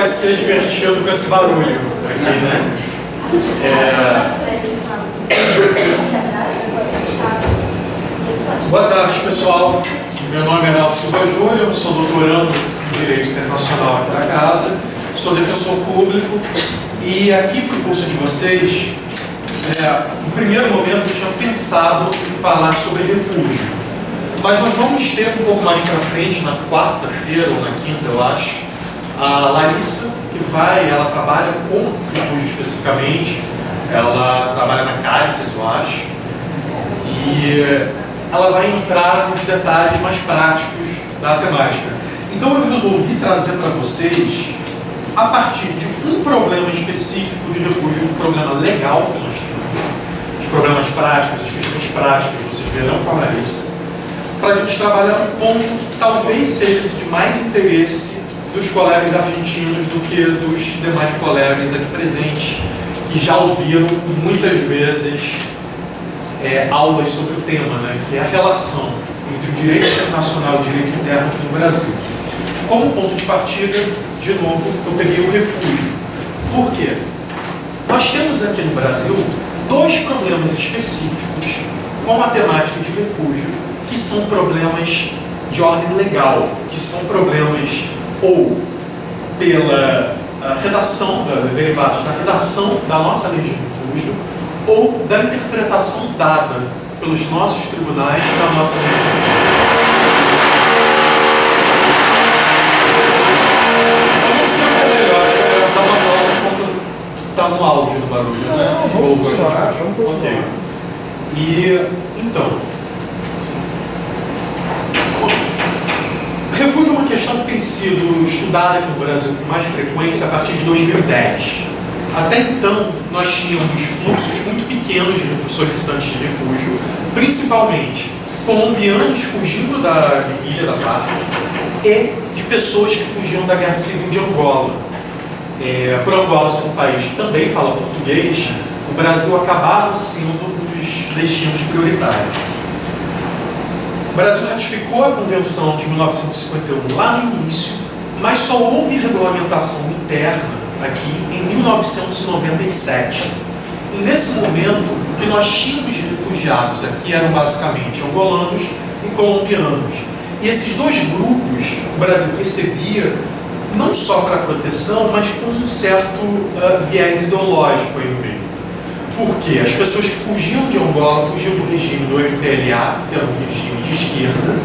vai ser divertido com esse barulho aqui, né? Boa tarde, pessoal. Meu nome é Nelson Silva Júnior, eu sou doutorando em Direito Internacional aqui da casa, sou defensor público e aqui para o curso de vocês, no primeiro momento eu tinha pensado em falar sobre refúgio, mas nós vamos ter um pouco mais para frente, na quarta-feira ou na quinta, eu acho, a Larissa, ela trabalha com refúgio especificamente, ela trabalha na Caritas, eu acho, e ela vai entrar nos detalhes mais práticos da temática. Então eu resolvi trazer para vocês, a partir de um problema específico de refúgio, um problema legal que nós temos, os problemas práticos, as questões práticas, vocês verão com a Larissa, para a gente trabalhar um ponto que talvez seja de mais interesse dos colegas argentinos do que dos demais colegas aqui presentes, que já ouviram muitas vezes aulas sobre o tema, né, que é a relação entre o direito internacional e o direito interno aqui no Brasil. Como ponto de partida, de novo, eu peguei o refúgio. Por quê? Nós temos aqui no Brasil dois problemas específicos com a temática de refúgio, que são problemas de ordem legal, que são problemas ou pela redação, derivados da redação da nossa lei de refúgio, ou da interpretação dada pelos nossos tribunais da nossa lei de refúgio. Eu não sei o que é melhor, acho que é melhor dar uma pausa enquanto está no auge do barulho, né? Vamos continuar. Ok. E, então, refúgio é uma questão que tem sido estudada aqui no Brasil com mais frequência a partir de 2010. Até então, nós tínhamos fluxos muito pequenos de solicitantes de refúgio, principalmente colombianos fugindo da guerrilha da Farc e de pessoas que fugiam da Guerra Civil de Angola. Por Angola ser um país que também fala português, o Brasil acabava sendo um dos destinos prioritários. O Brasil ratificou a Convenção de 1951 lá no início, mas só houve regulamentação interna aqui em 1997. E nesse momento, o que nós tínhamos de refugiados aqui eram basicamente angolanos e colombianos. E esses dois grupos, o Brasil recebia não só para proteção, mas com um certo viés ideológico aí no meio. Porque as pessoas que fugiam de Angola fugiam do regime do MPLA, que era um regime de esquerda,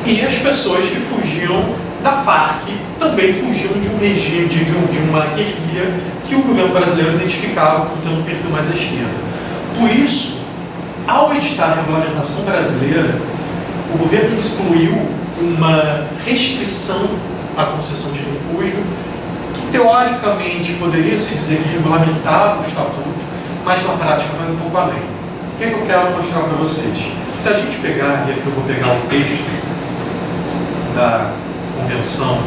e as pessoas que fugiam da Farc também fugiam de um regime, de uma guerrilha que o governo brasileiro identificava como tendo um perfil mais à esquerda. Por isso, ao editar a regulamentação brasileira, o governo incluiu uma restrição à concessão de refúgio, que teoricamente poderia se dizer que regulamentava o estatuto, mas na prática vai um pouco além. O que é que eu quero mostrar para vocês? Se a gente pegar, e aqui eu vou pegar o texto da convenção,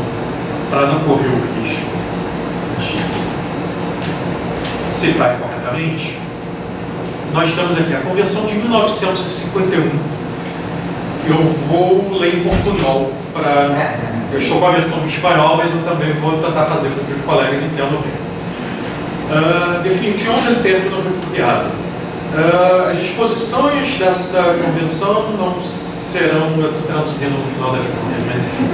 para não correr o risco de citar incorretamente, nós temos aqui a Convenção de 1951. Eu vou ler em portunhol, eu estou com a versão em espanhol, mas eu também vou tentar fazer com que os colegas entendam bem. Definição do término refugiado. As disposições dessa convenção não serão, eu estou traduzindo no final das contas, mas enfim,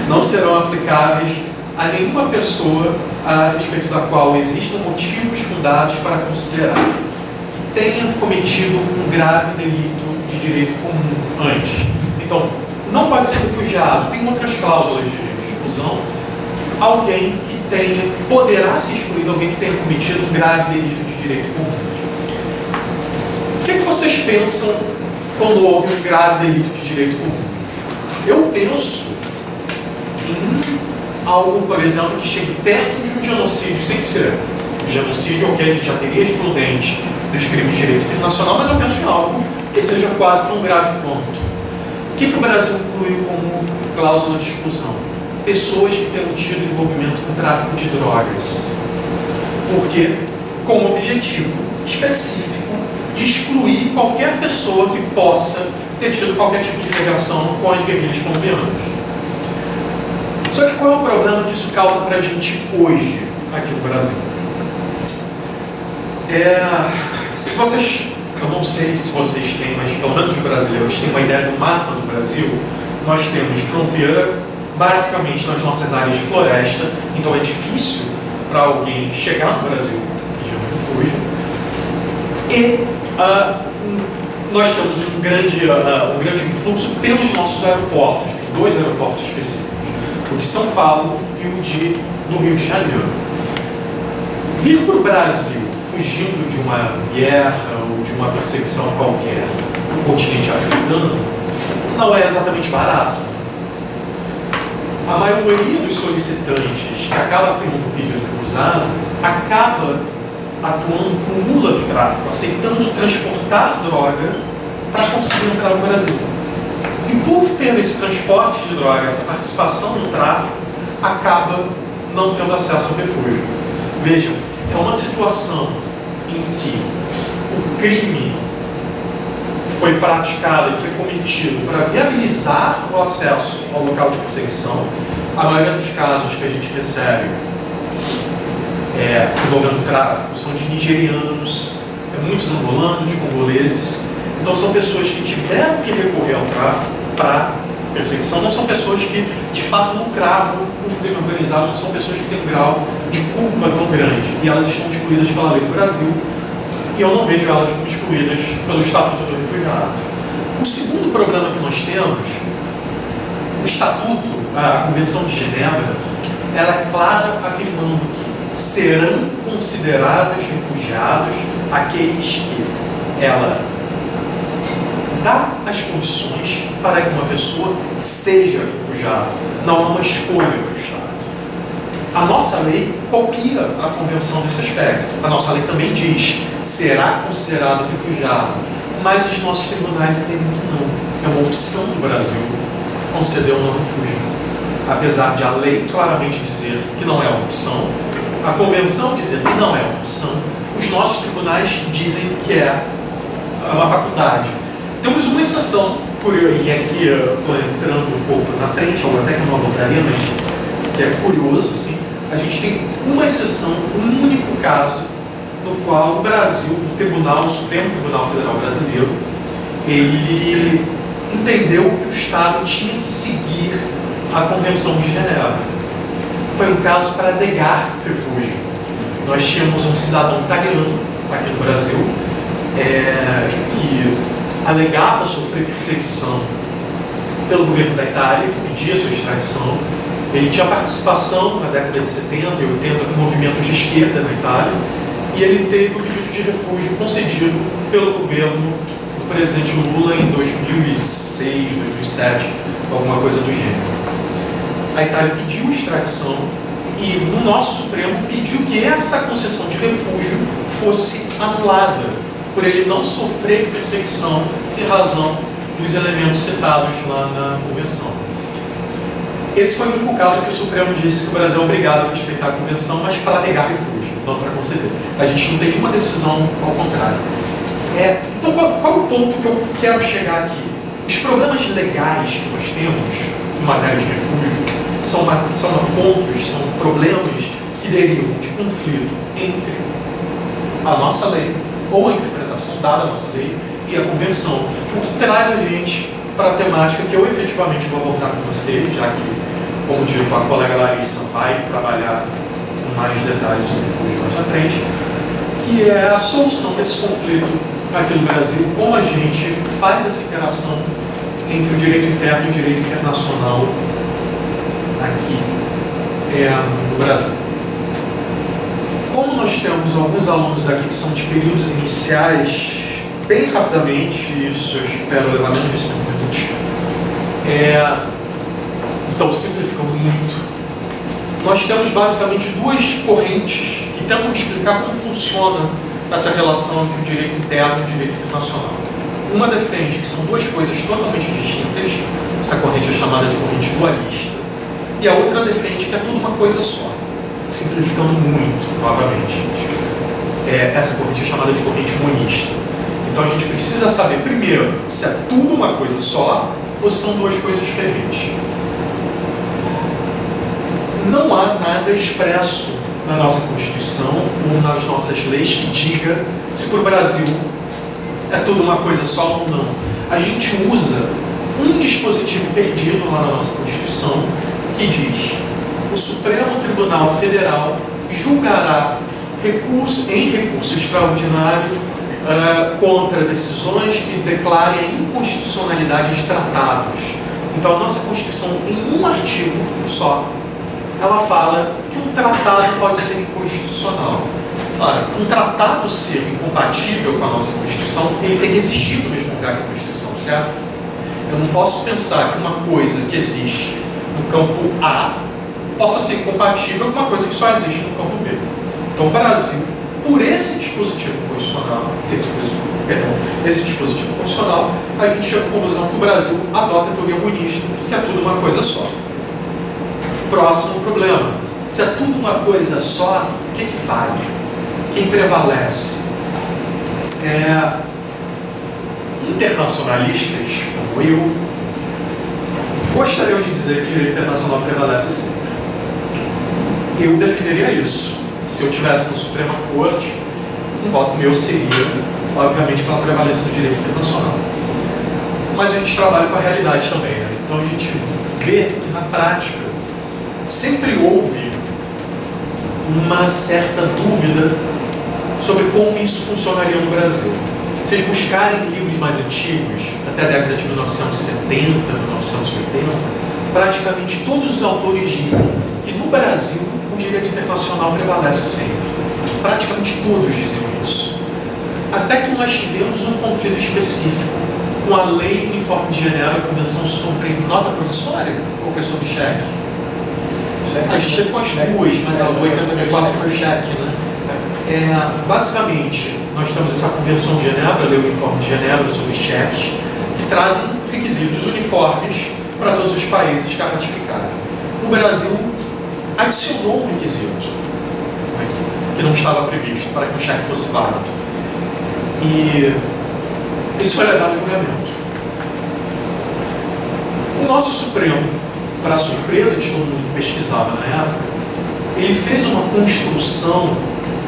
não serão aplicáveis a nenhuma pessoa a respeito da qual existam motivos fundados para considerar que tenha cometido um grave delito de direito comum antes. Então, não pode ser refugiado, tem outras cláusulas de exclusão, alguém que poderá ser excluído alguém que tenha cometido um grave delito de direito comum. O que vocês pensam quando houve um grave delito de direito comum? Eu penso em algo, por exemplo, que chegue perto de um genocídio, sem ser genocídio, ok, a gente já teria excludente dos crimes de direito internacional, mas eu penso em algo que seja quase tão grave quanto. O que o Brasil incluiu como cláusula de exclusão? Pessoas que tenham tido envolvimento com tráfico de drogas. Porque, com o objetivo específico de excluir qualquer pessoa que possa ter tido qualquer tipo de ligação com as guerrilhas colombianas. Só que qual é o problema que isso causa para a gente hoje, aqui no Brasil? Se vocês, eu não sei se vocês têm, mas pelo menos os brasileiros têm uma ideia do mapa do Brasil, nós temos fronteira basicamente nas nossas áreas de floresta, então é difícil para alguém chegar no Brasil pedindo refúgio. E nós temos um grande influxo pelos nossos aeroportos, dois aeroportos específicos, o de São Paulo e o do Rio de Janeiro. Vir para o Brasil fugindo de uma guerra ou de uma perseguição qualquer no continente africano não é exatamente barato. A maioria dos solicitantes que acaba tendo o pedido recusado acaba atuando como mula do tráfico, aceitando transportar droga para conseguir entrar no Brasil. E por ter esse transporte de droga, essa participação no tráfico, acaba não tendo acesso ao refúgio. Vejam, é uma situação em que o crime foi praticado e foi cometido para viabilizar o acesso ao local de perseguição. A maioria dos casos que a gente recebe envolvendo tráfico são de nigerianos, muitos angolanos, congoleses. Então são pessoas que tiveram que recorrer ao tráfico para perseguição, não são pessoas que de fato lucravam com o crime organizado, não são pessoas que têm um grau de culpa tão grande, e elas estão excluídas pela lei do Brasil, e eu não vejo elas como excluídas pelo Estatuto do Refugiado. O segundo problema que nós temos, o Estatuto, a Convenção de Genebra, ela é clara afirmando que serão considerados refugiados aqueles que ela dá as condições para que uma pessoa seja refugiada. Não há uma escolha para o Estado. A nossa lei copia a convenção nesse aspecto. A nossa lei também diz, será considerado refugiado. Mas os nossos tribunais entendem que não. É uma opção do Brasil conceder ou não refúgio. Apesar de a lei claramente dizer que não é uma opção, a convenção dizer que não é uma opção, os nossos tribunais dizem que é uma faculdade. Temos uma exceção, e aqui eu estou entrando um pouco na frente, algo até que não abordaria, mas que é curioso, assim, a gente tem uma exceção, um único caso, no qual o Brasil, o Tribunal, o Supremo Tribunal Federal Brasileiro, ele entendeu que o Estado tinha que seguir a Convenção de Genebra. Foi um caso para negar refúgio. Nós tínhamos um cidadão italiano aqui no Brasil, que alegava sofrer perseguição pelo governo da Itália, que pedia sua extradição. Ele tinha participação na década de 70 e 80 com movimentos de esquerda na Itália, e ele teve o pedido de refúgio concedido pelo governo do presidente Lula em 2006, 2007, alguma coisa do gênero. A Itália pediu extradição e no nosso Supremo pediu que essa concessão de refúgio fosse anulada, por ele não sofrer perseguição em razão dos elementos citados lá na Convenção. Esse foi o único caso que o Supremo disse que o Brasil é obrigado a respeitar a Convenção, mas para negar refúgio, não para conceder. A gente não tem nenhuma decisão ao contrário. Então, qual é o ponto que eu quero chegar aqui? Os problemas legais que nós temos em matéria de refúgio são pontos, são problemas que derivam de conflito entre a nossa lei, ou a interpretação dada à nossa lei, e a Convenção, o que traz a gente para a temática que eu efetivamente vou abordar com vocês, já que, como dito, a colega Larissa vai trabalhar com mais detalhes sobre refúgio mais à frente, que é a solução desse conflito aqui no Brasil, como a gente faz essa interação entre o direito interno e o direito internacional aqui no Brasil. Como nós temos alguns alunos aqui que são de períodos iniciais, bem rapidamente, isso eu espero levar menos de 5 minutos, então simplificando muito, nós temos basicamente duas correntes que tentam explicar como funciona essa relação entre o direito interno e o direito internacional. Uma defende que são duas coisas totalmente distintas, essa corrente é chamada de corrente dualista, e a outra defende que é tudo uma coisa só, simplificando muito, novamente. Essa corrente é chamada de corrente monista. Então a gente precisa saber, primeiro, se é tudo uma coisa só ou se são duas coisas diferentes. Não há nada expresso na nossa Constituição ou nas nossas leis que diga se para o Brasil é tudo uma coisa só ou não. A gente usa um dispositivo perdido lá na nossa Constituição que diz: o Supremo Tribunal Federal julgará em recurso extraordinário contra decisões que declarem a inconstitucionalidade de tratados. Então, a nossa Constituição, em um artigo só, ela fala que um tratado pode ser inconstitucional. Ora, um tratado ser incompatível com a nossa Constituição, ele tem que existir no mesmo lugar que a Constituição, certo? Eu não posso pensar que uma coisa que existe no campo A possa ser incompatível com uma coisa que só existe no campo B. Então, o Brasil, por esse dispositivo constitucional, esse dispositivo constitucional, a gente chega à conclusão que o Brasil adota a teoria monista, que é tudo uma coisa só. Próximo problema: se é tudo uma coisa só, o que vale? Quem prevalece? Internacionalistas, como eu, gostariam de dizer que o direito internacional prevalece sempre. Eu defenderia isso. Se eu estivesse na Suprema Corte, um voto meu seria, obviamente, pela prevalência do direito internacional. Mas a gente trabalha com a realidade também, né? Então a gente vê que, na prática, sempre houve uma certa dúvida sobre como isso funcionaria no Brasil. Se vocês buscarem livros mais antigos, até a década de 1970, 1980, praticamente todos os autores dizem que no Brasil o direito internacional prevalece sempre. Praticamente todos dizem isso. Até que nós tivemos um conflito específico com a Lei Uniforme de Genebra, a Convenção sobre Nota Promissória, ou foi sobre cheque? A gente teve com as duas, mas a 84 foi o cheque, né? Basicamente, nós temos essa Convenção de Genebra, a Lei Uniforme de Genebra sobre cheques, que trazem requisitos uniformes para todos os países que a ratificaram. O Brasil adicionou um requisito que não estava previsto para que o cheque fosse válido. E isso foi levado a julgamento. O nosso Supremo, para a surpresa de todo mundo que pesquisava na época, ele fez uma construção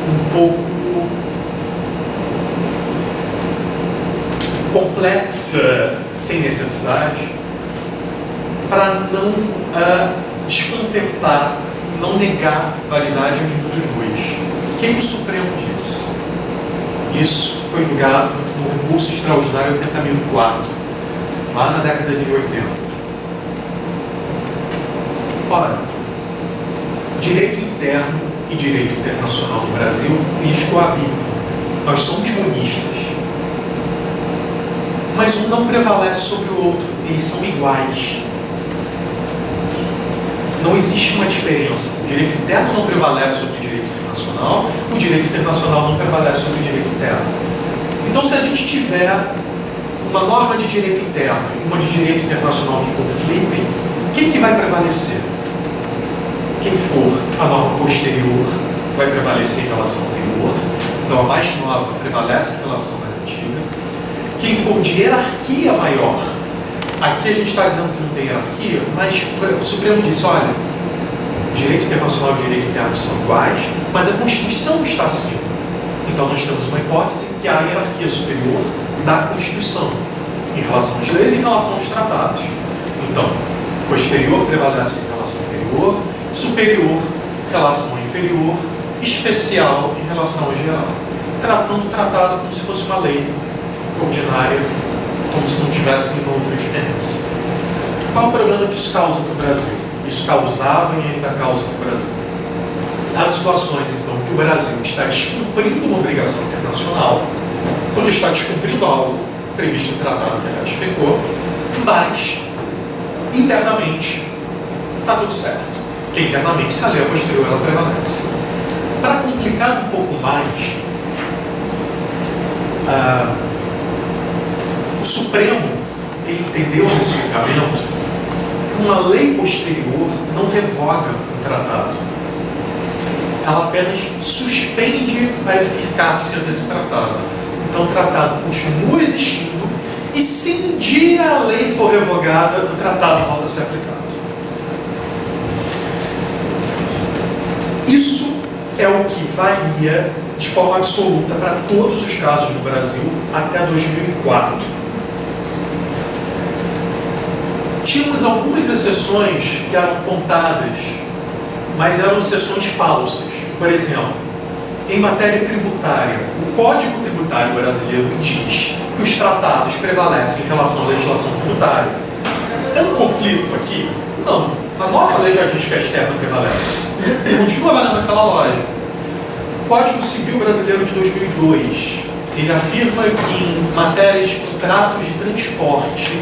um pouco complexa, sem necessidade, para não descontemplar, não negar validade a nenhum dos dois. O que o Supremo disse? Isso foi julgado no recurso extraordinário 80.004, lá na década de 80. Ora, direito interno e direito internacional no Brasil, eles coabitam. Nós somos monistas. Mas um não prevalece sobre o outro, eles são iguais. Não existe uma diferença. O direito interno não prevalece sobre o direito internacional, o direito internacional não prevalece sobre o direito interno. Então, se a gente tiver uma norma de direito interno e uma de direito internacional que conflitem, quem que vai prevalecer? Quem for a norma posterior vai prevalecer em relação à anterior, então a mais nova prevalece em relação à mais antiga. Quem for de hierarquia maior, aqui a gente está dizendo que não tem hierarquia, mas o Supremo disse: olha, o direito internacional e o direito interno são iguais, mas a Constituição está acima. Então nós temos uma hipótese que há a hierarquia superior da Constituição em relação às leis e em relação aos tratados. Então, posterior prevalece em relação anterior, superior em relação a inferior, especial em relação a geral. Tratando o tratado como se fosse uma lei ordinária, como se não tivesse nenhuma outra diferença. Qual o problema que isso causa para o Brasil? Isso causava e ainda causa para o Brasil. As situações, então, que o Brasil está descumprindo uma obrigação internacional, porque está descumprindo algo previsto no tratado que ratificou, mas internamente está tudo certo. Porque internamente, se a lei é posterior, ela prevalece. Para complicar um pouco mais, o Supremo entendeu nesse julgamento que uma lei posterior não revoga um tratado. Ela apenas suspende a eficácia desse tratado. Então o tratado continua existindo e se um dia a lei for revogada, o tratado volta a ser aplicado. Isso é o que valia de forma absoluta para todos os casos no Brasil até 2004. Tínhamos algumas exceções que eram contadas, mas eram exceções falsas. Por exemplo, em matéria tributária, o Código Tributário Brasileiro diz que os tratados prevalecem em relação à legislação tributária. É um conflito aqui? Não. A nossa lei já diz que a externa prevalece. Continua valendo aquela lógica. O Código Civil Brasileiro de 2002, ele afirma que em matérias de contratos de transporte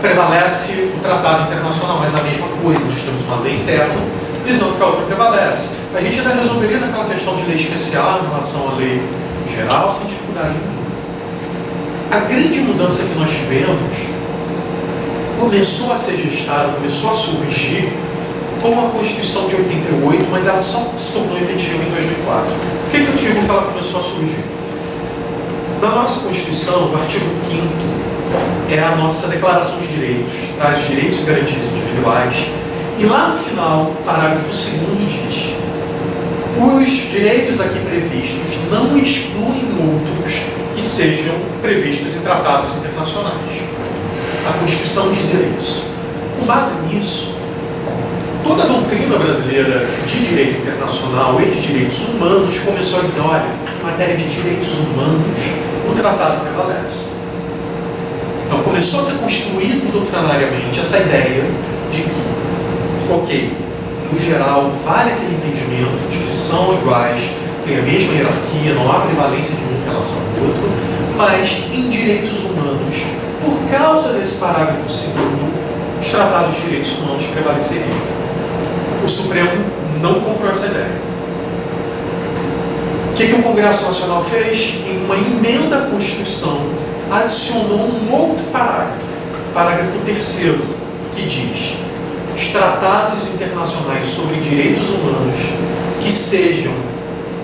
prevalece o tratado internacional, mas a mesma coisa, nós temos uma lei interna dizendo que a outra prevalece. A gente ainda resolveria naquela questão de lei especial em relação à lei geral sem dificuldade nenhuma. A grande mudança que nós tivemos começou a ser gestada, começou a surgir com a Constituição de 88, mas ela só se tornou efetiva em 2004. Por que eu digo que ela começou a surgir? Na nossa Constituição, o artigo 5º é a nossa Declaração de Direitos, traz direitos e garantias individuais, e lá no final, o parágrafo 2º diz: os direitos aqui previstos não excluem outros que sejam previstos em tratados internacionais. A Constituição dizia isso. Com base nisso, toda a doutrina brasileira de direito internacional e de direitos humanos começou a dizer: olha, em matéria de direitos humanos, o tratado prevalece. Então começou a ser construído doutrinariamente essa ideia de que, ok, no geral, vale aquele entendimento de que são iguais, têm a mesma hierarquia, não há prevalência de um em relação ao outro, mas em direitos humanos, por causa desse parágrafo 2º, os tratados de direitos humanos prevaleceriam. O Supremo não comprou essa ideia. O que o Congresso Nacional fez? Em uma emenda à Constituição, adicionou um outro parágrafo 3º, que diz: os tratados internacionais sobre direitos humanos que sejam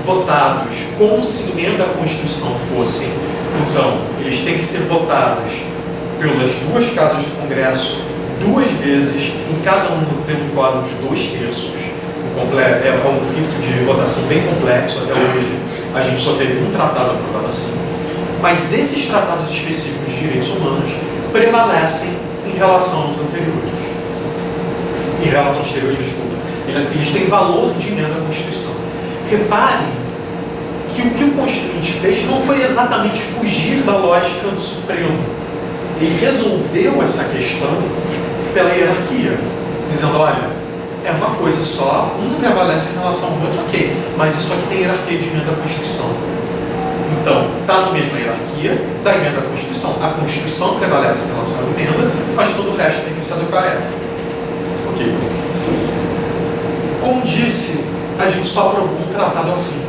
votados como se emenda à Constituição fossem, então, eles têm que ser votados pelas duas casas do Congresso 2 vezes, em cada um tem um quórum de 2/3. É um rito de votação bem complexo. Até hoje a gente só teve um tratado aprovado assim. Mas esses tratados específicos de direitos humanos prevalecem em relação aos anteriores. Em relação aos anteriores, desculpa. Eles têm valor de emenda à Constituição. Reparem que o que o Constituinte fez não foi exatamente fugir da lógica do Supremo. Ele resolveu essa questão pela hierarquia, dizendo: olha, é uma coisa só, um prevalece em relação ao outro, ok, mas isso aqui tem hierarquia de emenda à Constituição. Então, está na mesma hierarquia da emenda à Constituição. A Constituição prevalece em relação à emenda, mas todo o resto tem que se adequar a ela. Ok. Como disse, a gente só aprovou um tratado assim.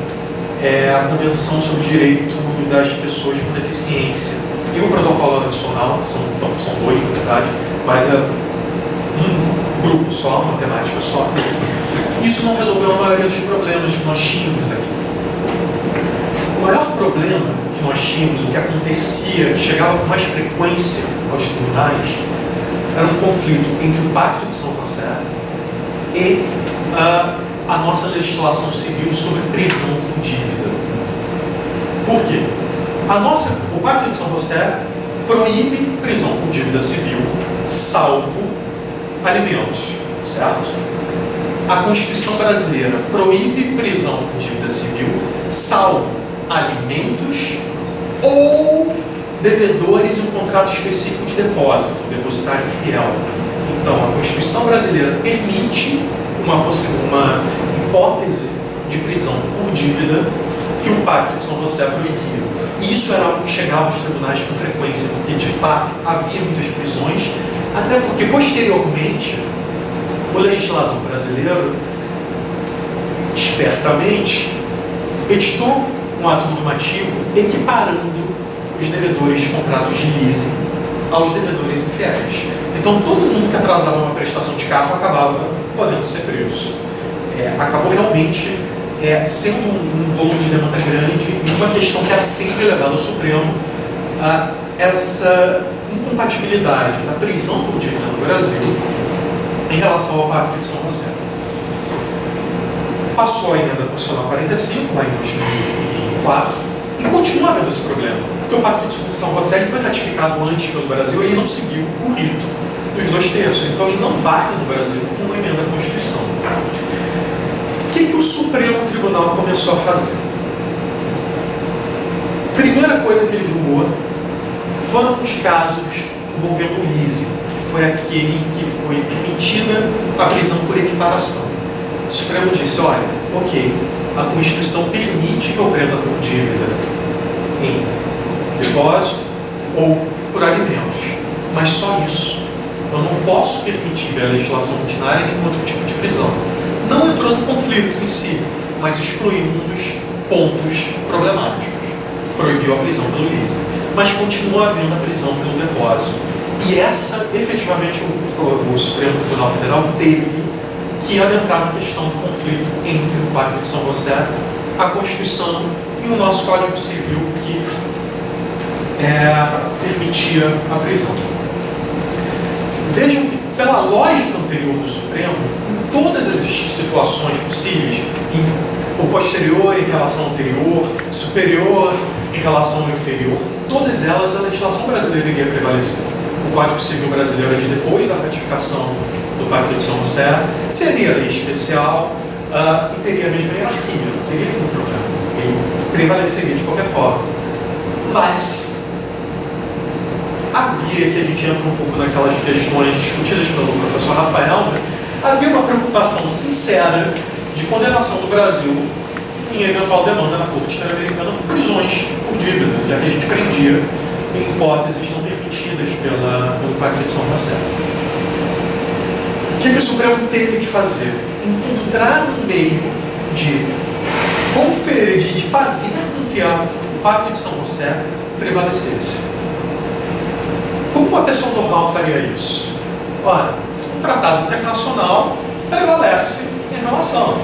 É a Convenção sobre o Direito das Pessoas com Deficiência e o Protocolo Adicional, são 2 na verdade, mas é um grupo só, uma temática só. Isso não resolveu a maioria dos problemas que nós tínhamos aqui. O maior problema que nós tínhamos, o que acontecia, que chegava com mais frequência aos tribunais, era um conflito entre o Pacto de São José e a nossa legislação civil sobre prisão por dívida. Por quê? O Pacto de São José proíbe prisão por dívida civil, salvo alimentos, certo? A Constituição brasileira proíbe prisão por dívida civil, salvo alimentos ou devedores em um contrato específico de depósito, depositário fiel. Então, a Constituição brasileira permite uma hipótese de prisão por dívida que o Pacto de São José proibia. E isso era algo que chegava aos tribunais com frequência, porque de fato havia muitas prisões, até porque posteriormente o legislador brasileiro, espertamente, editou um ato normativo equiparando os devedores de contratos de leasing aos devedores infiéis. Então todo mundo que atrasava uma prestação de carro acabava podendo ser preso. Acabou realmente sendo um volume de demanda grande e uma questão que era sempre levada ao Supremo, essa incompatibilidade da prisão por dívida no Brasil em relação ao Pacto de São José. Passou a emenda constitucional 45, lá em 2004, e continua havendo esse problema. Porque o Pacto de São José foi ratificado antes pelo Brasil e ele não seguiu o rito dos 2/3. Então ele não vale no Brasil como emenda à Constituição. O que o Supremo Tribunal começou a fazer? Primeira coisa que ele julgou foram os casos envolvendo o leasing, que foi aquele em que foi permitida a prisão por equiparação. O Supremo disse, olha, ok, a Constituição permite que eu prenda por dívida em depósito ou por alimentos, mas só isso. Eu não posso permitir a legislação ordinária em outro tipo de prisão. Não entrou no conflito em si, mas excluiu um dos pontos problemáticos. Proibiu a prisão pelo leasing. Mas continua havendo a prisão pelo depósito. E essa, efetivamente, o Supremo Tribunal Federal teve que adentrar na questão do conflito entre o Pacto de São José, a Constituição e o nosso Código Civil, que permitia a prisão. Vejam que, pela lógica anterior do Supremo, em todas as situações possíveis, o posterior em relação ao anterior, superior em relação ao inferior, todas elas a legislação brasileira iria prevalecer. O Código Civil brasileiro é de depois da ratificação do Pacto de São José, seria lei especial e teria a mesma hierarquia, não teria nenhum problema. Ele prevaleceria de qualquer forma. Mas havia, que a gente entra um pouco naquelas questões discutidas pelo professor Rafael, né? Havia uma preocupação sincera de condenação do Brasil em eventual demanda na Corte Interamericana por prisões por dívida, já que a gente prendia em hipóteses não permitidas pelo Pacto de São José. O que o Supremo teve que fazer? Encontrar um meio de conferir, de fazer com que o Pacto de São José prevalecesse. Como uma pessoa normal faria isso? Ora, um tratado internacional prevalece em relação.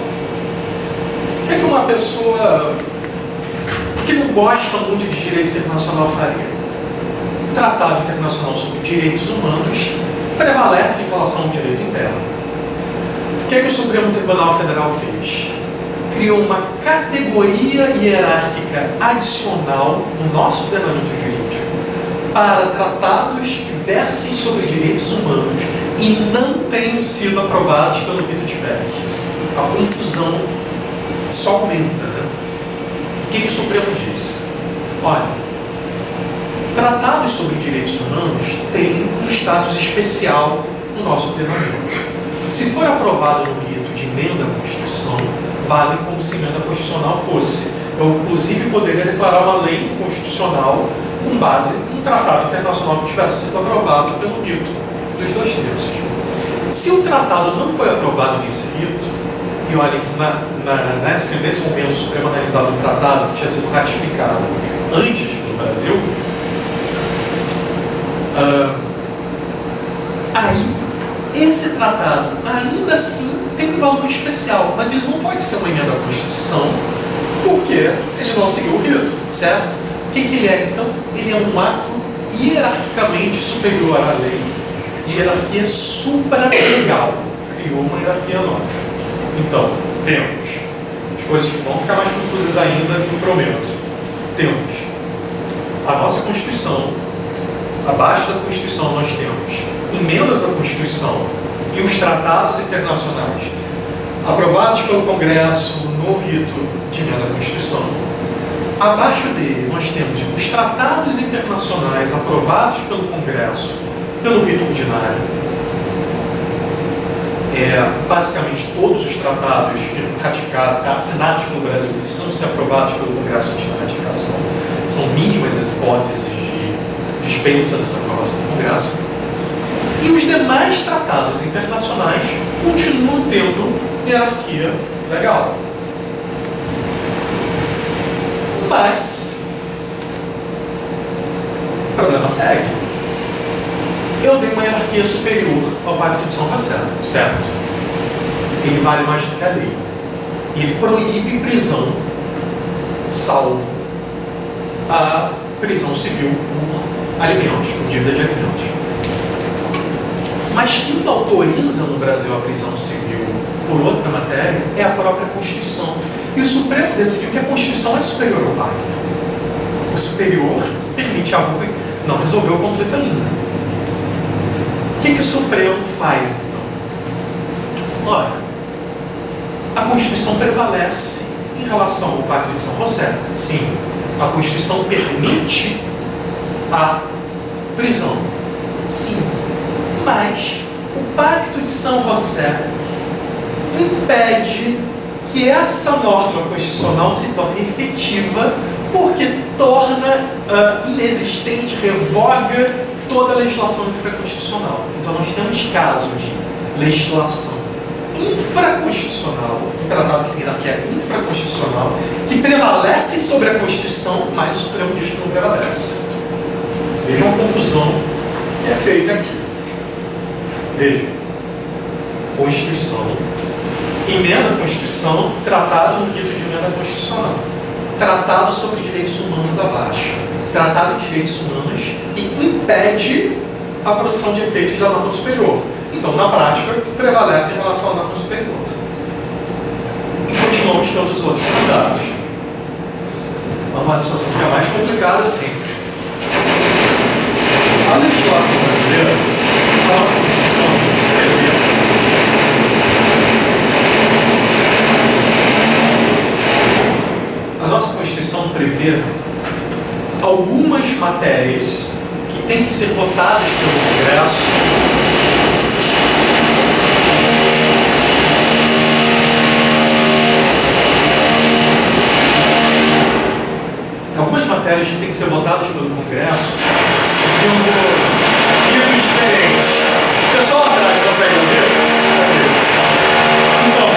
O que uma pessoa que não gosta muito de direito internacional faria? Um tratado internacional sobre direitos humanos prevalece em relação ao direito interno. O que o Supremo Tribunal Federal fez? Criou uma categoria hierárquica adicional no nosso ordenamento jurídico para tratados que versem sobre direitos humanos e não tenham sido aprovados pelo rito de Beck. A confusão só aumenta, né? O que o Supremo disse? Olha, tratados sobre direitos humanos têm um status especial no nosso ordenamento. Se for aprovado no rito de emenda à Constituição, vale como se emenda constitucional fosse. Eu, inclusive, poderia declarar uma lei constitucional com base num tratado internacional que tivesse sido aprovado pelo rito dos 2/3. Se o tratado não foi aprovado nesse rito, e olhem que nesse momento o Supremo analisava um tratado que tinha sido ratificado antes pelo Brasil, aí esse tratado ainda assim tem um valor especial, mas ele não pode ser uma emenda à Constituição porque ele não seguiu o rito, certo? O que ele é, então? Ele é um ato hierarquicamente superior à lei, hierarquia supralegal. Criou uma hierarquia nova. Então, temos, as coisas vão ficar mais confusas ainda, eu prometo. Temos a nossa Constituição, abaixo da Constituição nós temos emendas à Constituição e os tratados internacionais aprovados pelo Congresso no rito de emenda à Constituição. Abaixo dele nós temos os tratados internacionais aprovados pelo Congresso pelo rito ordinário. Basicamente todos os tratados ratificados, assinados pelo Brasil, precisam ser aprovados pelo Congresso antes da ratificação. São mínimas as hipóteses de dispensa dessa aprovação do Congresso. E os demais tratados internacionais continuam tendo hierarquia legal. Mas o problema segue. Eu dei uma hierarquia superior ao Pacto de São José, certo? Ele vale mais do que a lei. Ele proíbe prisão, salvo a prisão civil por alimentos, por dívida de alimentos. Mas que autoriza no Brasil a prisão civil por outra matéria é a própria Constituição. E o Supremo decidiu que a Constituição é superior ao pacto. O superior permite algo que não resolveu o conflito ainda. O que o Supremo faz, então? Ora, a Constituição prevalece em relação ao Pacto de São José. Sim, a Constituição permite a prisão. Sim, mas o Pacto de São José impede que essa norma constitucional se torne efetiva, porque torna inexistente, revoga toda a legislação infraconstitucional. Então nós temos casos de legislação infraconstitucional, um tratado que tem hierarquia infraconstitucional, que prevalece sobre a Constituição, mas o Supremo diz que não prevalece. Vejam a confusão que é feita aqui. Vejam. Constituição, emenda à Constituição, tratado no rito de emenda constitucional, tratado sobre direitos humanos abaixo, tratado de direitos humanos que impede a produção de efeitos da norma superior. Então, na prática, prevalece em relação à norma superior. E continuamos tendo os outros cuidados. A situação fica mais complicada sempre. A legislação brasileira, a nossa Constituição, a nossa Constituição prevê algumas matérias que têm que ser votadas pelo Congresso segundo ritos diferentes. O pessoal atrás consegue ouvir? Então,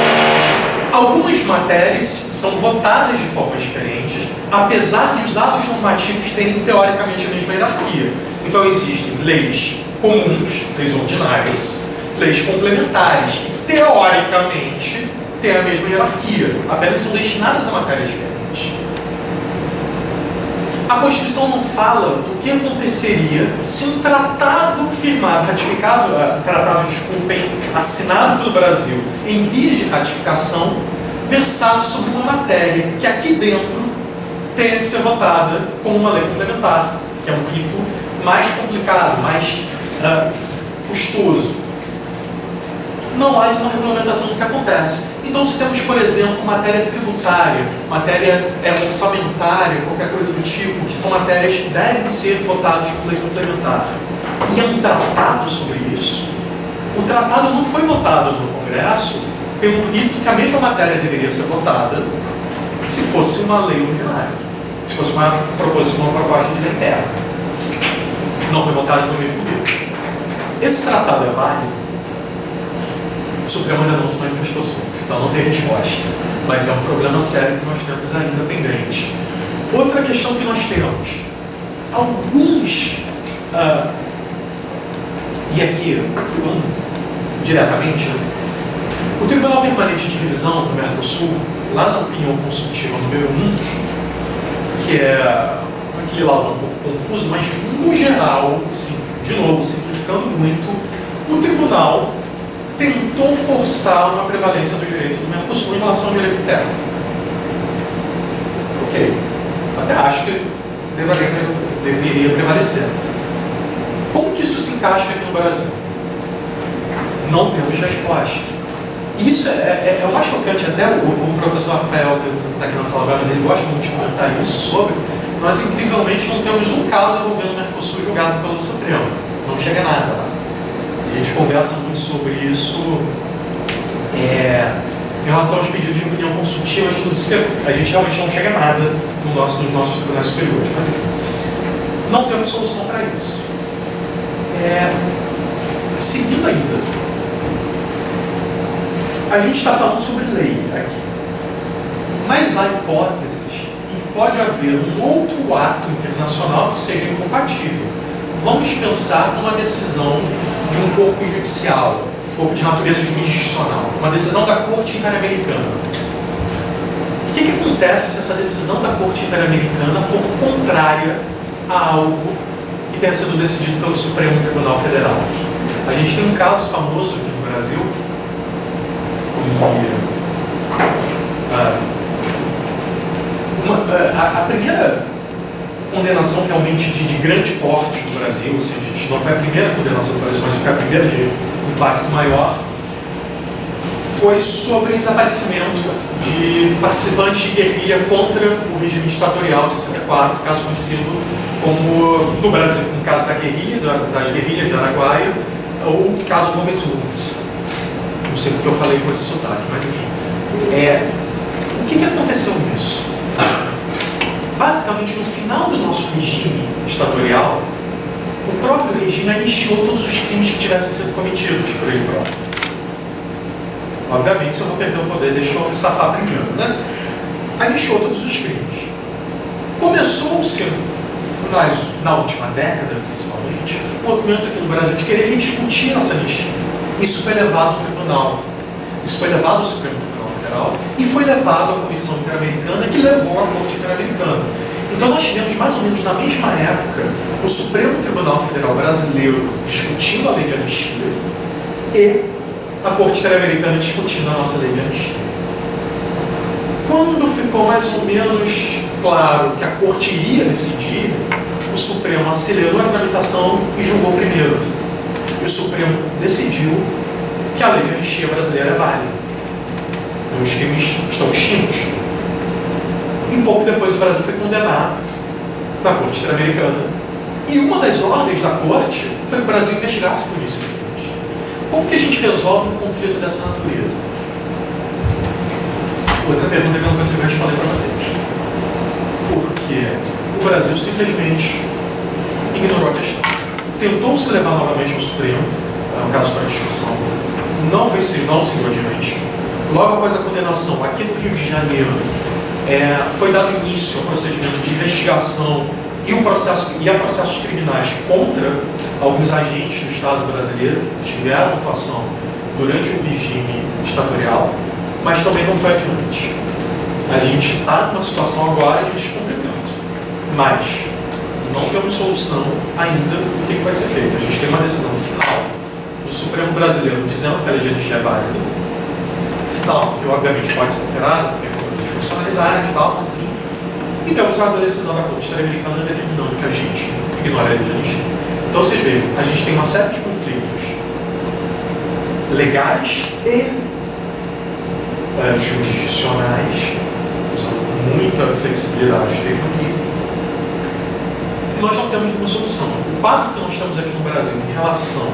algumas matérias são votadas de formas diferentes, apesar de os atos normativos terem teoricamente a mesma hierarquia. Então existem leis comuns, leis ordinárias, leis complementares, que teoricamente têm a mesma hierarquia, apenas são destinadas a matérias diferentes. A Constituição não fala do que aconteceria se um tratado firmado, assinado pelo Brasil em vias de ratificação, versasse sobre uma matéria que aqui dentro tem que ser votada como uma lei complementar, que é um rito mais complicado, mais custoso. Não há uma regulamentação do que acontece. Então, se temos, por exemplo, matéria tributária, matéria orçamentária, qualquer coisa do tipo, que são matérias que devem ser votadas por lei complementar, e é um tratado sobre isso, o tratado não foi votado no Congresso pelo rito que a mesma matéria deveria ser votada se fosse uma lei ordinária, se fosse uma proposta de lei interna. Não foi votado pelo mesmo rito. Esse tratado é válido? O Supremo ainda não se manifestou sobre, então não tem resposta. Mas é um problema sério que nós temos ainda pendente. Outra questão que nós temos, alguns, e aqui vamos diretamente, o Tribunal Permanente de Revisão do Mercosul, lá na opinião consultiva número 1, que é aquele lá um pouco confuso, mas no geral, assim, de novo, simplificando muito, o Tribunal tentou forçar uma prevalência do direito do Mercosul em relação ao direito interno. Ok. Até acho que deveria prevalecer. Como que isso se encaixa aqui no Brasil? Não temos resposta. Isso é o mais chocante, até o professor Rafael, que está aqui na sala agora, mas ele gosta muito de comentar isso sobre, nós incrivelmente não temos um caso envolvendo o Mercosul julgado pelo Supremo. Não chega nada lá. A gente conversa muito sobre isso em relação aos pedidos de opinião consultiva, tudo isso, a gente realmente não chega a nada nos nossos tribunais superiores. Mas enfim, não temos solução para isso. Seguindo ainda, a gente está falando sobre lei aqui, mas há hipóteses que pode haver um outro ato internacional que seja incompatível. Vamos pensar numa decisão de um corpo judicial, corpo de natureza jurisdicional, uma decisão da Corte Interamericana. O que acontece se essa decisão da Corte Interamericana for contrária a algo que tenha sido decidido pelo Supremo Tribunal Federal? A gente tem um caso famoso a primeira condenação realmente de grande porte no Brasil, ou seja, não foi a primeira condenação do Brasil, mas foi a primeira de impacto maior, foi sobre desaparecimento de participantes de guerrilha contra o regime ditatorial de 64, caso conhecido como, no Brasil, no caso da guerrilha, das guerrilhas de Araguaia, ou o caso do Gomes Gomes. Não sei porque eu falei com esse sotaque, mas enfim. O que aconteceu nisso? Basicamente, no final do nosso regime ditatorial, o próprio regime anistiou todos os crimes que tivessem sido cometidos por ele próprio. Obviamente, se eu vou perder o poder, deixa eu safar primeiro, né? Anistiou todos os crimes. Começou-se, na última década, principalmente, um movimento aqui no Brasil de querer rediscutir essa anistia. Isso foi levado ao tribunal. Isso foi levado ao Supremo Tribunal Federal e foi levado à Comissão Interamericana, que levou à Corte Interamericana. Então nós tivemos, mais ou menos na mesma época, o Supremo Tribunal Federal Brasileiro discutindo a lei de anistia e a Corte Interamericana discutindo a nossa lei de anistia. Quando ficou mais ou menos claro que a Corte iria decidir, o Supremo acelerou a tramitação e julgou primeiro. E o Supremo decidiu que a lei de anistia brasileira é válida. Os crimes estão extintos. E pouco depois o Brasil foi condenado na Corte Interamericana. E uma das ordens da Corte foi que o Brasil investigasse por esses crimes. Como que a gente resolve um conflito dessa natureza? Outra pergunta que eu não consigo responder para vocês. Porque o Brasil simplesmente ignorou a questão. Tentou se levar novamente ao Supremo, no caso para discussão, não seguiu adiante. Logo após a condenação, aqui no Rio de Janeiro, foi dado início ao procedimento de investigação e a processos criminais contra alguns agentes do Estado brasileiro que tiveram atuação durante o regime ditatorial, mas também não foi adiante. A gente está numa situação agora de descumprimento, mas não temos solução ainda do que vai ser feito. A gente tem uma decisão final do Supremo Brasileiro dizendo que a lei de anistia é válida, final, que obviamente pode ser alterada, porque é uma disfuncionalidade e tal, mas enfim. E temos a decisão da Corte Interamericana determinando que a gente ignora a lei de anistia. Então vocês vejam, a gente tem uma série de conflitos legais e jurisdicionais, usando muita flexibilidade o termo aqui, e nós não temos uma solução. O quadro que nós temos aqui no Brasil em relação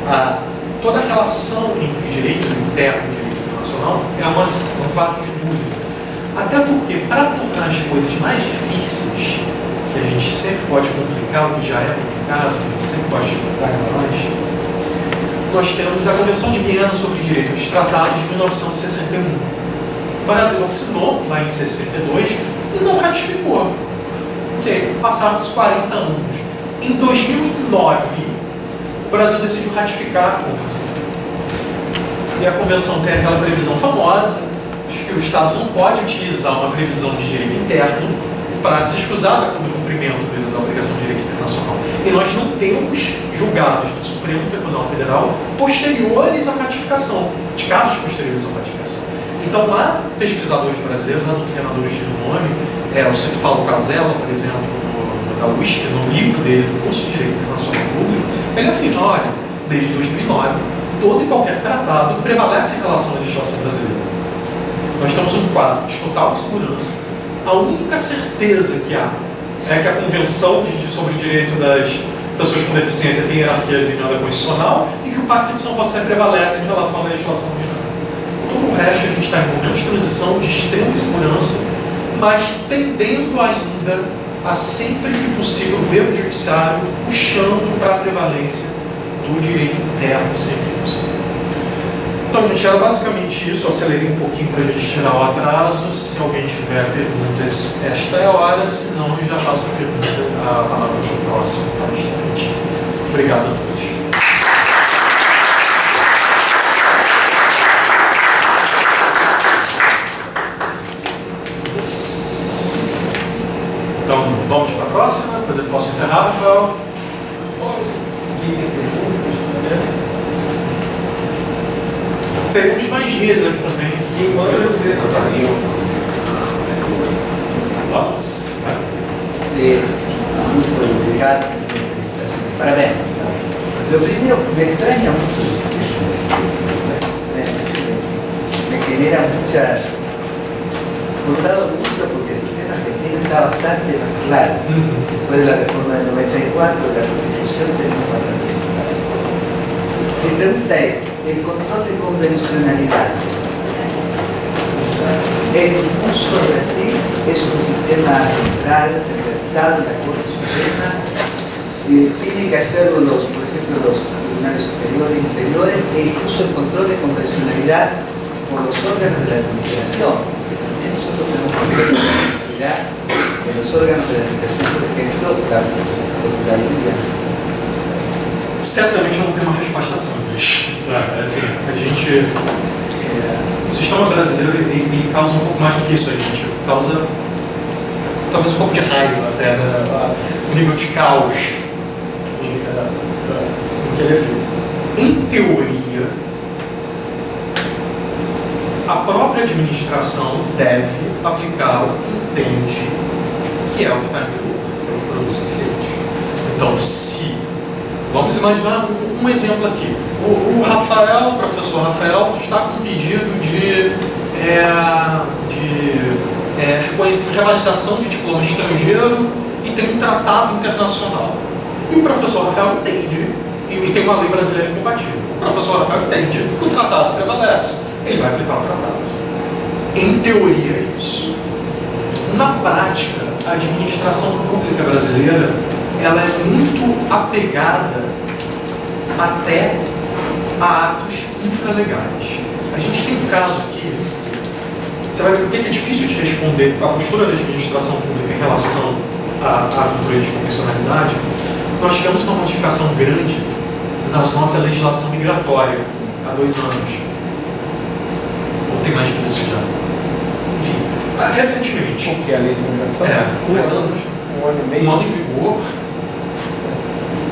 a toda a relação entre direito interno e direito internacional é um quadro de dúvida. Até porque, para tornar as coisas mais difíceis, que a gente sempre pode complicar, o que já é complicado, a gente sempre pode dificultar mais, nós temos a Convenção de Viena sobre Direito dos Tratados de 1961. O Brasil assinou lá em 62 e não ratificou. Passaram-se 40 anos. Em 2009, o Brasil decidiu ratificar a Convenção. E a Convenção tem aquela previsão famosa de que o Estado não pode utilizar uma previsão de direito interno para se escusar do cumprimento da obrigação de direito internacional. E nós não temos julgados do Supremo Tribunal Federal posteriores à ratificação, de casos posteriores à ratificação. Então, lá, pesquisadores brasileiros, doutrinadores de renome, eu cito Paulo Casella, por exemplo, da USP, no livro dele, do curso de Direito Internacional Público, ele afirma, olha, desde 2009, todo e qualquer tratado prevalece em relação à legislação brasileira. Nós temos um quadro de total segurança. A única certeza que há é que a Convenção sobre o Direito das Pessoas com Deficiência tem hierarquia de emenda constitucional e que o Pacto de São José prevalece em relação à legislação mundial. Todo o resto a gente está em momento de transição de extrema segurança, mas tendendo ainda a sempre que possível ver o judiciário puxando para a prevalência do direito interno sempre que possível. Então, gente, era basicamente isso. Eu acelerei um pouquinho para a gente tirar o atraso. Se alguém tiver perguntas, esta é a hora. Se não, eu já passo a palavra para o próximo palestrante. Obrigado a todos. Então, vamos para a próxima. Posso encerrar, Rafael? Teremos mais dias aqui também. Quem manda dizer, Vamos. Muito obrigado pela felicitação. Parabéns. Mas eu primeiro me extraña mucho eso. Me genera muchas. Por un lado, mucho porque el sistema argentino está bastante más claro. Después de la reforma del 94, de la Constitución, tenemos bastante más claro. Mi pregunta es: el control de convencionalidad. El impulso de Brasil es un sistema central, centralizado en la Corte Suprema. Tiene que hacerlo por ejemplo, los tribunales superiores e inferiores, e incluso el control de convencionalidad por los órganos de la administración. Nosotros tenemos control de convencionalidad en los órganos de la administración, por ejemplo, la Procuraduría. Certamente eu não tenho uma resposta simples. Assim, a gente. O sistema brasileiro ele causa um pouco mais do que isso a gente. Causa talvez um pouco de raiva até, né? O nível de caos em que ele é feito. Em teoria, a própria administração deve aplicar o que entende que é o que está em vigor, que é o que produz efeitos. Então, se vamos imaginar um exemplo aqui. O professor Rafael, está com um pedido de revalidação de diploma estrangeiro e tem um tratado internacional. E o professor Rafael entende, e tem uma lei brasileira incompatível. O professor Rafael entende que o tratado prevalece, ele vai aplicar o tratado. Em teoria, é isso. Na prática, a administração pública brasileira ela é muito apegada até a atos infralegais. A gente tem um caso aqui, você vai ver por que é difícil de responder a postura da administração pública em relação à cultura de convencionalidade. Nós tivemos uma modificação grande na nossa legislação migratória há 2 anos. Ou tem mais que isso já. Enfim, recentemente. O que é a lei de imigração? 2 anos. Um ano e meio. Um ano em vigor.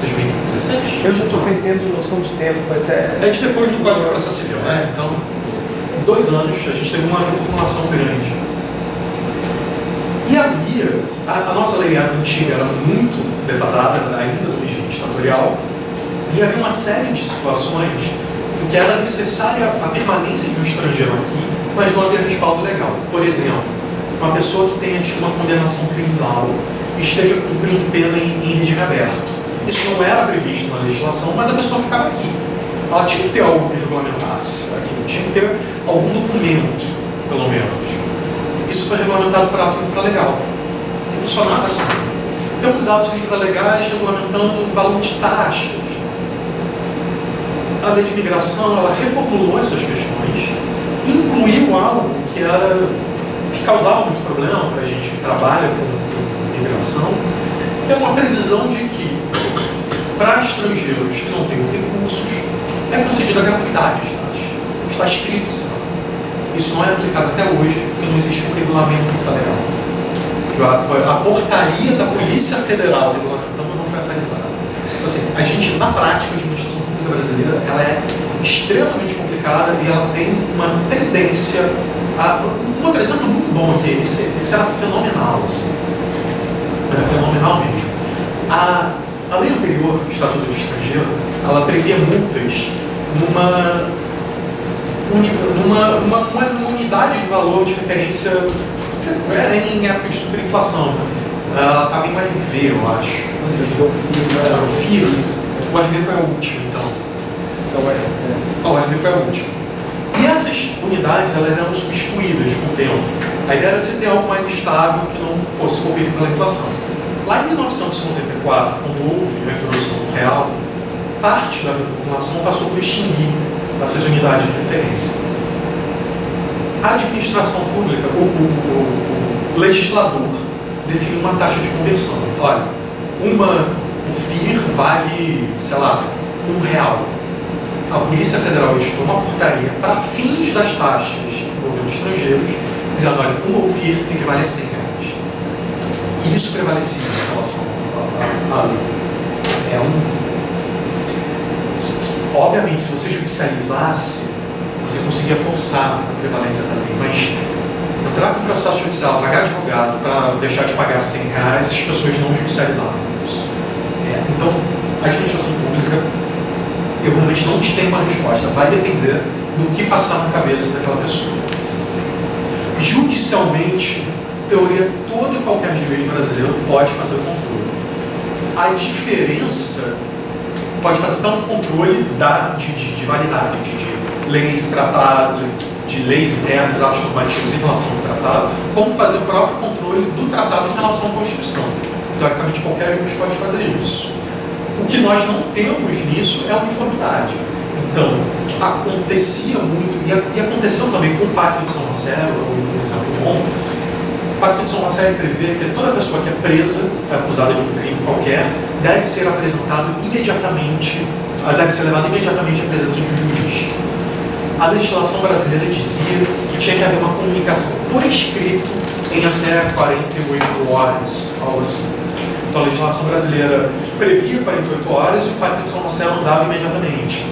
2016? Eu já estou perdendo noção de tempo, mas é... É de depois do Código de Processo Civil, né? Então, em 2 anos, a gente teve uma reformulação grande. E havia... A nossa lei antiga era muito defasada, ainda do regime ditatorial, e havia uma série de situações em que era necessária a permanência de um estrangeiro aqui, mas não havia respaldo legal. Por exemplo, uma pessoa que tenha tido uma condenação criminal e esteja cumprindo pena em regime aberto. Isso não era previsto na legislação, mas a pessoa ficava aqui. Ela tinha que ter algo que regulamentasse aquilo, tinha que ter algum documento, pelo menos. Isso foi regulamentado por ato infralegal. Não funcionava assim. Temos atos infralegais regulamentando o valor de taxas. A lei de imigração ela reformulou essas questões, incluiu algo que causava muito problema para a gente que trabalha com imigração, que é uma previsão de que para estrangeiros que não tenham recursos, é concedida a gratuidade de taxa. Está escrito assim. Isso não é aplicado até hoje, porque não existe um regulamento infralegal. A portaria da Polícia Federal regulamentando não foi atualizada. Então, assim, a gente, na prática, a administração pública brasileira, ela é extremamente complicada e ela tem uma tendência a... Um outro exemplo muito bom aqui, esse era fenomenal, assim. Era fenomenal mesmo. A lei anterior, o Estatuto do Estrangeiro, ela previa multas numa unidade de valor de referência em época de superinflação. Ela estava em URV, eu acho. Mas o FIR era o FIR. O URV foi a última, então. A URV foi a última. E essas unidades, elas eram substituídas com o tempo. A ideia era você ter algo mais estável que não fosse cobrido pela inflação. Lá em 1994, quando houve a introdução do real, parte da reformulação passou por extinguir essas unidades de referência. A administração pública, o legislador, define uma taxa de conversão. Olha, o FIR vale, sei lá, R$1. A Polícia Federal editou uma portaria para fins das taxas envolvendo estrangeiros, dizendo, olha, o FIR tem que valer R$100. E isso prevalecia em relação à lei. Obviamente, se você judicializasse, você conseguia forçar a prevalência da lei, mas entrar com processo judicial, pagar advogado para deixar de pagar R$100, as pessoas não judicializavam isso. Então, a administração pública, eu realmente não te tenho uma resposta, vai depender do que passar na cabeça daquela pessoa. Judicialmente, em teoria, todo e qualquer juiz brasileiro pode fazer o controle. A diferença pode fazer tanto controle de validade, de leis, tratado, de leis internas, atos normativos em relação ao tratado, como fazer o próprio controle do tratado em relação à Constituição. Teoricamente, qualquer juiz pode fazer isso. O que nós não temos nisso é a uniformidade. Então, acontecia muito, e aconteceu também com o Pacto de São Marcelo, um exemplo bom. O Pacto de São Marcelo prevê que toda pessoa que é presa, acusada de um crime qualquer, deve ser apresentado imediatamente, deve ser levado imediatamente à presença de um juiz. A legislação brasileira dizia que tinha que haver uma comunicação por escrito em até 48 horas, algo assim. Então a legislação brasileira previa 48 horas e o Pacto de São Marcelo andava imediatamente.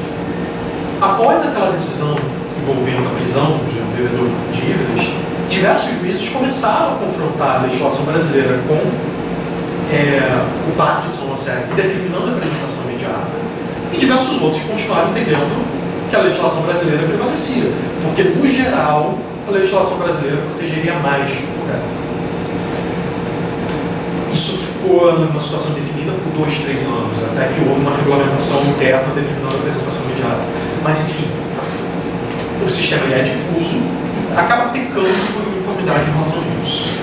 Após aquela decisão envolvendo a prisão de um devedor de dívidas, diversos juízes começaram a confrontar a legislação brasileira com o Pacto de São Marcelo, determinando a apresentação imediata, e diversos outros continuaram entendendo que a legislação brasileira prevalecia, porque, no geral, a legislação brasileira protegeria mais o réu. Isso ficou numa situação definida por 2, 3 anos, até que houve uma regulamentação interna determinando a apresentação imediata. Mas, enfim, o sistema é difuso e acaba pecando por uniformidade em relação a isso.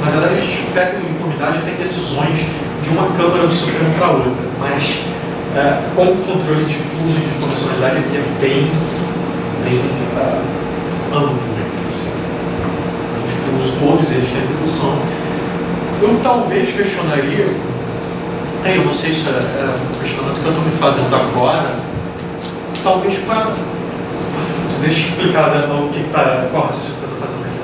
Na verdade, a gente peca em uniformidade até em decisões de uma Câmara do Supremo para outra, mas com o controle difuso de condicionalidade ele é bem amplo. Assim. Difuso, todos eles têm atribuição. Eu talvez questionaria, eu não sei se é um questionamento que eu estou me fazendo agora, talvez para... Deixa eu explicar qual raciocínio que eu estou fazendo aqui.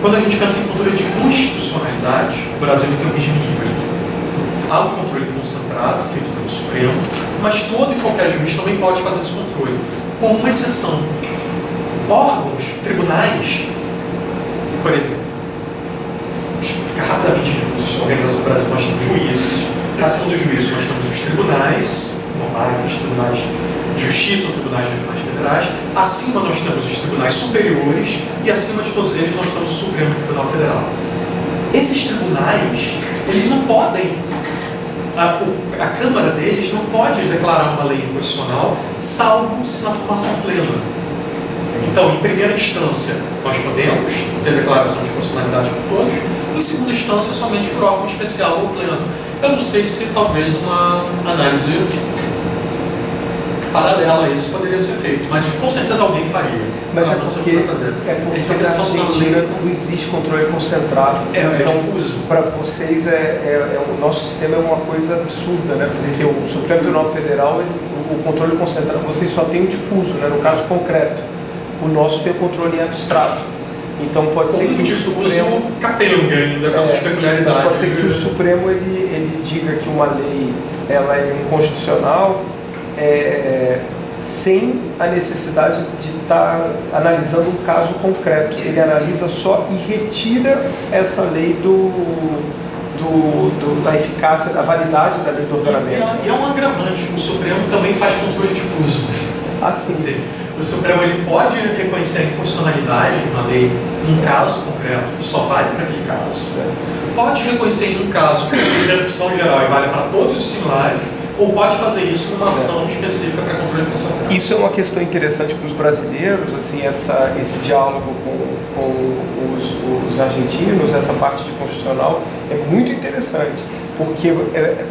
Quando a gente pensa em controle de constitucionalidade, o Brasil tem um regime híbrido. Há um controle concentrado, feito pelo Supremo, mas todo e qualquer juiz também pode fazer esse controle, com uma exceção. Órgãos, tribunais, por exemplo, rapidamente, a Organização do Brasil, nós temos juízes, acima dos juízes nós temos os tribunais normais, os tribunais de justiça, os tribunais regionais federais, acima nós temos os tribunais superiores e acima de todos eles nós temos o Supremo Tribunal Federal. Esses tribunais, eles não podem, a Câmara deles não pode declarar uma lei inconstitucional, salvo se na formação plena. Então, em primeira instância, nós podemos ter declaração de constitucionalidade por todos, em segunda instância, somente por órgão especial ou pleno. Eu não sei se talvez uma análise paralela a isso poderia ser feito, mas com certeza alguém faria. Mas não porque na Argentina não existe controle concentrado. É então, difuso. Para vocês, o nosso sistema é uma coisa absurda, né? Porque o Supremo Tribunal Federal, o controle concentrado, vocês só tem o difuso, né? No caso concreto. O nosso tem o controle abstrato. Então pode ser que o Supremo capenga ainda com essas peculiaridades. Mas pode ser que o Supremo ele diga que uma lei ela é inconstitucional sem a necessidade de estar analisando um caso concreto. Ele analisa só e retira essa lei da eficácia, da validade da lei do ordenamento. E é um agravante. O Supremo também faz controle difuso. Assim. O Supremo ele pode reconhecer a inconstitucionalidade de uma lei num caso concreto e só vale para aquele caso. Pode reconhecer em um caso que é interrupção geral e vale para todos os similares, ou pode fazer isso numa ação específica para controle concentrado. Isso é uma questão interessante para os brasileiros, assim, esse diálogo com os argentinos, essa parte de constitucional, é muito interessante. Porque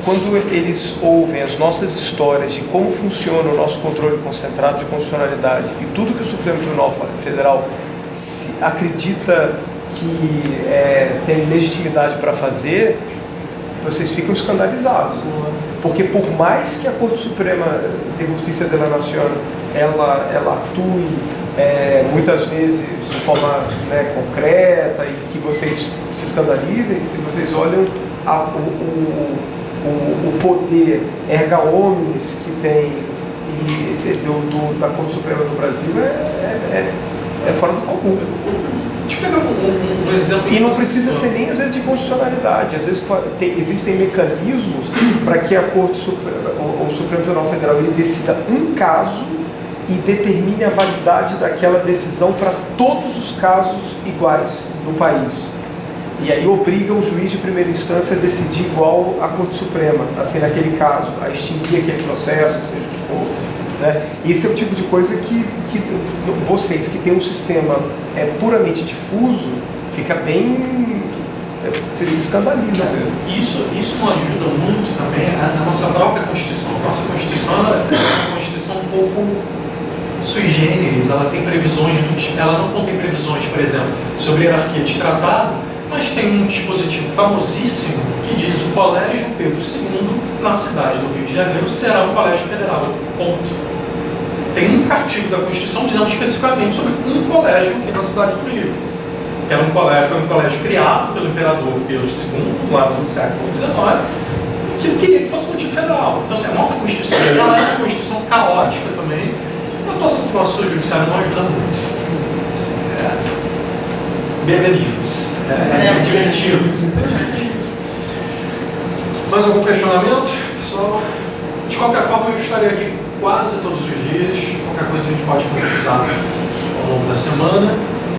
quando eles ouvem as nossas histórias de como funciona o nosso controle concentrado de constitucionalidade e tudo que o Supremo Tribunal Federal acredita que tem legitimidade para fazer, vocês ficam escandalizados. Assim. Porque por mais que a Corte Suprema de Justiça de la Nación ela atue muitas vezes de forma concreta e que vocês se escandalizem, se vocês olham o poder erga omnes que tem da Corte Suprema do Brasil é fora do comum. Deixa eu pegar um exemplo. E não precisa ser nem às vezes de constitucionalidade. Às vezes existem mecanismos para que a Corte Suprema, ou o Supremo Tribunal Federal, ele decida um caso e determine a validade daquela decisão para todos os casos iguais no país. E aí obriga o juiz de primeira instância a decidir igual à Corte Suprema, assim, naquele caso, a extinguir aquele processo, seja o que for. Né? Esse é o tipo de coisa que vocês que têm um sistema puramente difuso, fica bem... Vocês se escandalizam. Isso não ajuda muito também a nossa própria Constituição. A nossa Constituição é uma Constituição um pouco sui generis, ela tem previsões, ela não contém previsões, por exemplo, sobre hierarquia de tratado, mas tem um dispositivo famosíssimo que diz o Colégio Pedro II, na cidade do Rio de Janeiro, será um colégio federal. Ponto. Tem um artigo da Constituição dizendo especificamente sobre um colégio aqui na cidade do Rio. Que era foi um colégio criado pelo imperador Pedro II, lá no século XIX, que ele queria que fosse um tipo federal. Então, assim, a nossa Constituição ela é uma Constituição caótica também. Eu estou sendo que o nosso judiciário não ajuda muito. Assim, bem-vindos. É divertido. Mais algum questionamento? Pessoal, de qualquer forma, eu estarei aqui quase todos os dias. Qualquer coisa a gente pode conversar ao longo da semana.